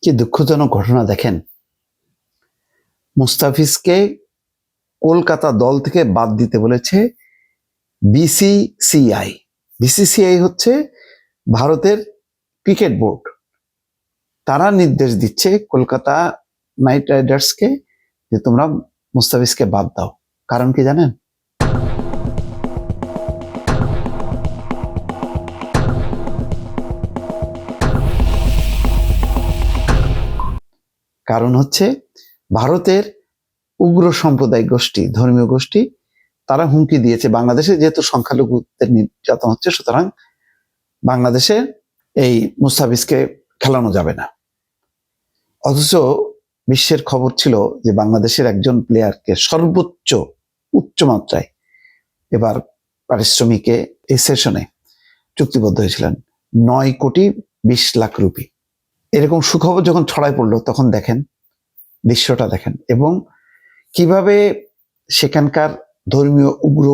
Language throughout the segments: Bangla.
কি দুঃখজনক ঘটনা দেখেন, মুস্তাফিজকে কলকাতা দল থেকে বাদ দিতে বলেছে বিসিসিআই। বিসিসিআই হচ্ছে ভারতের ক্রিকেট বোর্ড। তারা নির্দেশ দিচ্ছে কলকাতা নাইট রাইডার্সকে যে তোমরা মুস্তাফিজকে বাদ দাও। কারণ কি জানেন? কারণ হচ্ছে ভারতের উগ্র সাম্প্রদায়িক গোষ্ঠী, ধর্মীয় গোষ্ঠী, তারা হুমকি দিয়েছে বাংলাদেশে যেহেতু সংখ্যালঘুদের নির্যাতন হচ্ছে, সুতরাং বাংলাদেশে এই মুস্তাফিজকে খেলানো যাবে না। অথচ বিশ্বের খবর ছিল যে বাংলাদেশের একজন প্লেয়ারকে সর্বোচ্চ উচ্চ মাত্রায় এবার পারিশ্রমিকে এই সেশনে চুক্তিবদ্ধ হয়েছিলেন 9,20,00,000 রুপি। এরকম সুখবর যখন ছড়ায় পড়লো তখন দেখেন দৃশ্যটা দেখেন, এবং কিভাবে সেখানকার ধর্মীয় উগ্র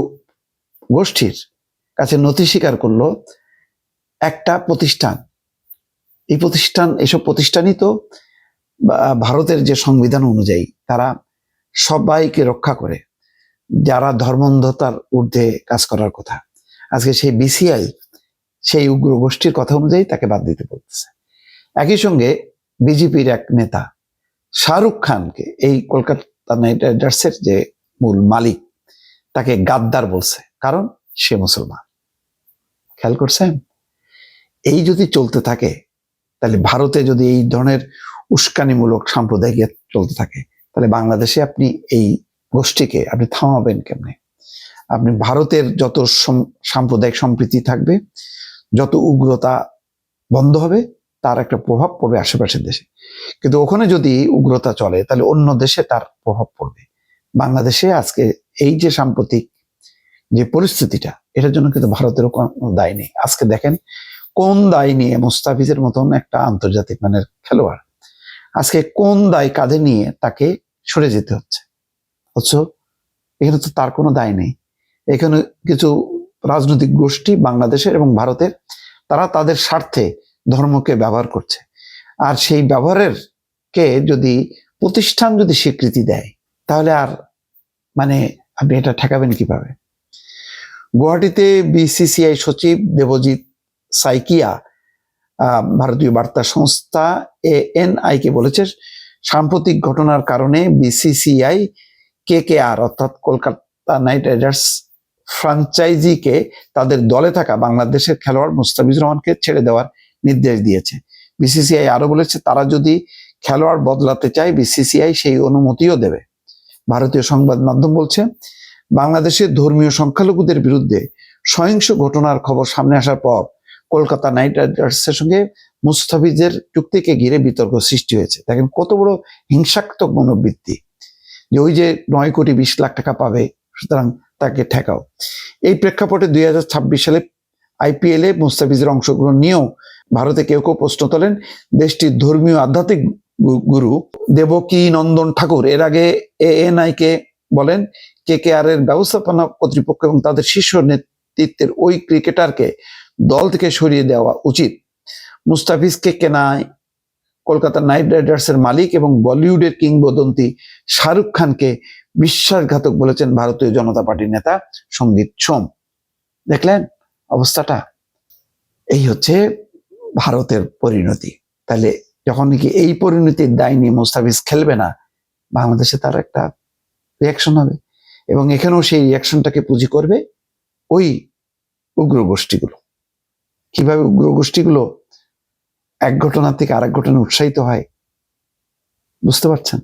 গোষ্ঠীর কাছে নথি স্বীকার করলো একটা প্রতিষ্ঠান। এই প্রতিষ্ঠান, এসব প্রতিষ্ঠানই তো ভারতের যে সংবিধান অনুযায়ী তারা সবাইকে রক্ষা করে, যারা ধর্মান্ধতার ঊর্ধ্বে কাজ করার কথা। আজকে সেই বিসিআই সেই উগ্র গোষ্ঠীর কথা অনুযায়ী তাকে বাদ দিতে বলতেছে। একই সঙ্গে বিজেপির এক নেতা শাহরুখ খানকে, এই কলকাতা নাইট রাইডার্সের যে মূল মালিক, তাকে গাদ্দার বলছে, কারণ সে মুসলমান। খেয়াল করছেন? এই যদি চলতে থাকে, তাহলে ভারতে যদি এই ধরনের উস্কানিমূলক সাম্প্রদায়িক চলতে থাকে, তাহলে বাংলাদেশে আপনি এই গোষ্ঠীকে আপনি থামাবেন কেমনে? আপনি ভারতের যত সাম্প্রদায়িক সম্প্রীতি থাকবে, যত উগ্রতা বন্ধ হবে, তার একটা প্রভাব পড়বে আশেপাশের দেশে। কিন্তু ওখানে যদি উগ্রতা চলে, তাহলে অন্য দেশে তার প্রভাব পড়বে। বাংলাদেশে আজকে এই যে সাম্প্রতিক যে পরিস্থিতিটা, এটার জন্য কিন্তু ভারতেরও কোনো দায় নেই। আজকে দেখেন কোন দায় নিয়ে মুস্তাফিজের মতন একটা আন্তর্জাতিক মানের খেলোয়াড়, আজকে কোন দায় কাঁধে নিয়ে তাকে সরে যেতে হচ্ছে। অথচ এখানে তো তার কোনো দায় নেই। এখানে কিছু রাজনৈতিক গোষ্ঠী বাংলাদেশের এবং ভারতের, তারা তাদের স্বার্থে ধর্মকে ব্যবহার করছে। আর সেই ব্যবহারের কে যদি প্রতিষ্ঠান যদি স্বীকৃতি দেয়, তাহলে আর মানে আপনি এটা ঠেকাবেন কিভাবে? গুয়াহাটিতে বিসিসিআই সচিব দেবজিৎ সাইকিয়া ভারতীয় বার্তা সংস্থা ANI কে বলেছে, সাম্প্রতিক ঘটনার কারণে বিসিসিআই KKR অর্থাৎ কলকাতা নাইট রাইডার্স ফ্র্যাঞ্চাইজিকে তাদের দলে থাকা বাংলাদেশের খেলোয়াড় মুস্তাফিজুর রহমানকে ছেড়ে দেওয়ার নির্দেশ দিয়েছে। বিসিসিআই আরো বলেছে, তারা যদি খেলোয়াড় বদলাতে চায়, বিসিসিআই সেই অনুমতিও দেবে। ভারতীয় সংবাদ মাধ্যম বলছে, বাংলাদেশের ধর্মীয় সংখ্যালঘুদের বিরুদ্ধে সহিংস ঘটনার খবর সামনে আসার পর কলকাতা নাইট রাইডার্সের সঙ্গে মুস্তাফিজের চুক্তিকে ঘিরে বিতর্ক সৃষ্টি হয়েছে। দেখেন কত বড় হিংসাত্মক মনোবৃত্তি, যে ওই যে 9,20,00,000 টাকা পাবে, সুতরাং তাকে ঠেকাও। এই প্রেক্ষাপটে 2026 সালে IPL এ মুস্তাফিজের অংশগ্রহণ নিয়েও ভারতে কেউ কেউ প্রশ্ন তোলেন। দেশটির ধর্মীয় আধ্যাত্মিক গুরু দেবকী নন্দন ঠাকুর এর আগে ANI কে বলেন, KKR এর ব্যবস্থাপনা কর্তৃপক্ষ এবং তাদের শীর্ষ নেতৃত্বের ওই ক্রিকেটারকে দল থেকে সরিয়ে দেওয়া উচিত। মুস্তাফিজকে কেনায় কলকাতা নাইট রাইডার্সের মালিক এবং বলিউডের কিংবদন্তি শাহরুখ খানকে বিশ্বাসঘাতক বলেছেন ভারতীয় জনতা পার্টির নেতা সঙ্গীত সোম। দেখলেন অবস্থাটা? এই হচ্ছে ভারতের পরিণতি। তাহলে যখন নাকি এই পরিণতির দায় নিয়ে মুস্তাফিজ খেলবে না, বাংলাদেশে তার একটা রিয়াকশন হবে, এবং এখানেও সেই রিয়াকশনটাকে পুঁজি করবে ওই উগ্র গোষ্ঠীগুলো। কিভাবে উগ্র গোষ্ঠীগুলো এক ঘটনা থেকে আরেক ঘটনা উৎসাহিত হয়, বুঝতে পারছেন?